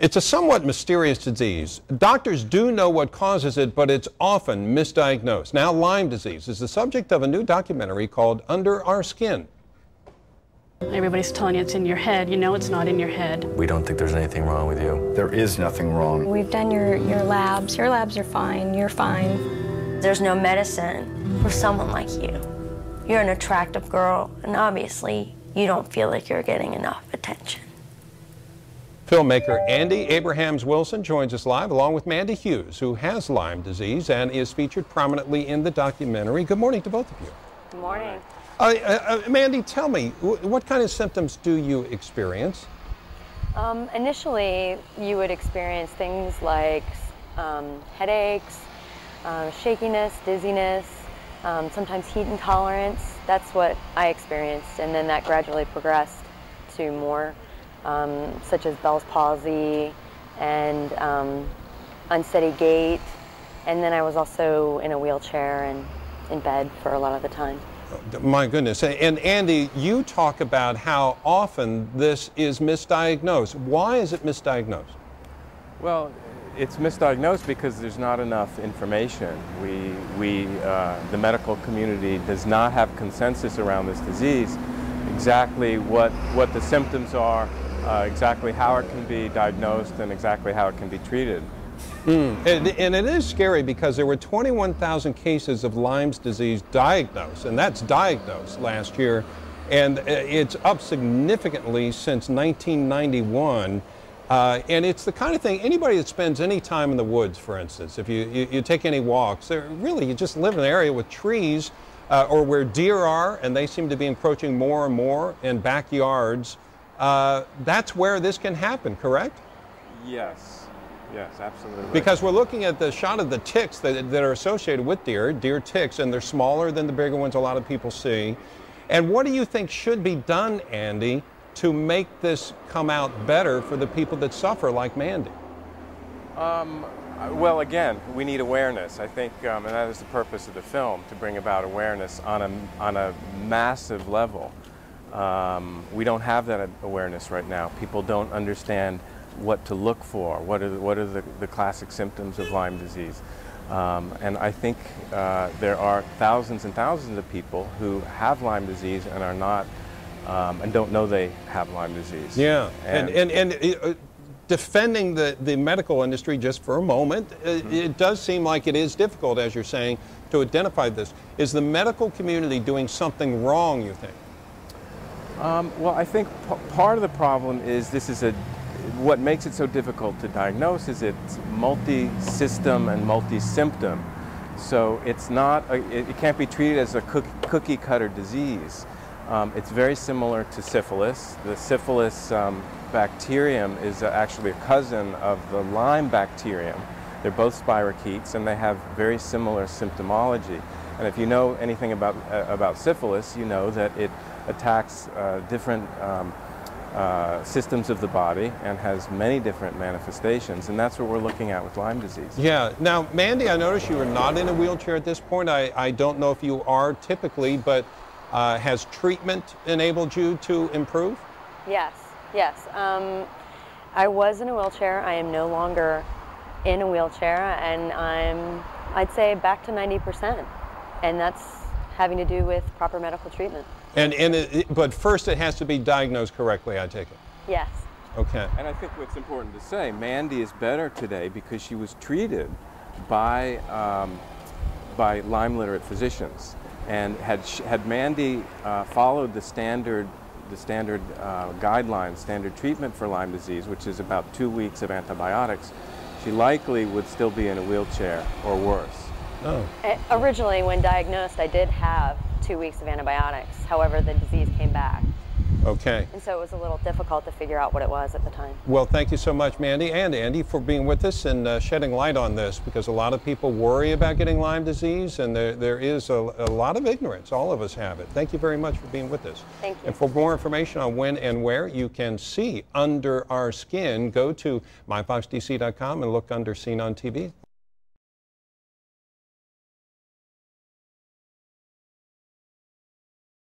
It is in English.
It's a somewhat mysterious disease. Doctors do know what causes it, but it's often misdiagnosed. Now, Lyme disease is the subject of a new documentary called Under Our Skin. Everybody's telling you it's in your head. You know it's not in your head. We don't think there's anything wrong with you. There is nothing wrong. We've done your labs. Your labs are fine. You're fine. There's no medicine for someone like you. You're an attractive girl, and obviously you don't feel like you're getting enough attention. Filmmaker Andy Abrahams-Wilson joins us live along with Mandy Hughes, who has Lyme disease and is featured prominently in the documentary. Good morning to both of you. Good morning. Mandy, tell me, what kind of symptoms do you experience? Initially, you would experience things like headaches, shakiness, dizziness, sometimes heat intolerance. That's what I experienced, and then that gradually progressed to more such as Bell's palsy and unsteady gait, and then I was also in a wheelchair and in bed for a lot of the time. My goodness. And Andy, you talk about how often this is misdiagnosed. Why is it misdiagnosed? Well, it's misdiagnosed because there's not enough information. The medical community does not have consensus around this disease, exactly what the symptoms are, exactly how it can be diagnosed, and exactly how it can be treated. And it is scary because there were 21,000 cases of Lyme's disease diagnosed, and that's diagnosed last year, and it's up significantly since 1991. And it's the kind of thing, anybody that spends any time in the woods, for instance, if you take any walks, really you just live in an area with trees or where deer are, and they seem to be encroaching more and more in backyards. That's where this can happen, correct? Yes. Yes, absolutely. Because we're looking at the shot of the ticks that are associated with deer ticks, and they're smaller than the bigger ones a lot of people see. And what do you think should be done, Andy, to make this come out better for the people that suffer like Mandy? Well, again, we need awareness. I think, and that is the purpose of the film, to bring about awareness on a massive level. We don't have that awareness right now. People don't understand what to look for, what are the classic symptoms of Lyme disease. And I think there are thousands and thousands of people who have Lyme disease and are not, and don't know they have Lyme disease. Yeah, and defending the medical industry just for a moment, it does seem like it is difficult, as you're saying, to identify this. Is the medical community doing something wrong, you think? Well, I think part of the problem is what makes it so difficult to diagnose is it's multi-system and multi-symptom. So it's not, it can't be treated as a cookie-cutter disease. It's very similar to syphilis. The syphilis bacterium is actually a cousin of the Lyme bacterium. They're both spirochetes, and they have very similar symptomology. And if you know anything about syphilis, you know that it attacks different systems of the body and has many different manifestations, and that's what we're looking at with Lyme disease. Yeah. Now, Mandy, I noticed you are not in a wheelchair at this point. I don't know if you are typically, but has treatment enabled you to improve? Yes, yes. I was in a wheelchair. I am no longer in a wheelchair, and I'd say back to 90%, and that's having to do with proper medical treatment. But first it has to be diagnosed correctly, I take it? Yes. Okay. And I think what's important to say, Mandy is better today because she was treated by Lyme-literate physicians. And had Mandy followed the standard guidelines, standard treatment for Lyme disease, which is about 2 weeks of antibiotics, she likely would still be in a wheelchair or worse. Oh. Originally, when diagnosed, I did have 2 weeks of antibiotics. However, the disease came back. Okay. And so it was a little difficult to figure out what it was at the time. Well, thank you so much, Mandy and Andy, for being with us and shedding light on this, because a lot of people worry about getting Lyme disease, and there is a lot of ignorance. All of us have it. Thank you very much for being with us. Thank you. And for more information on when and where you can see Under Our Skin, go to myfoxdc.com and look under Seen on TV.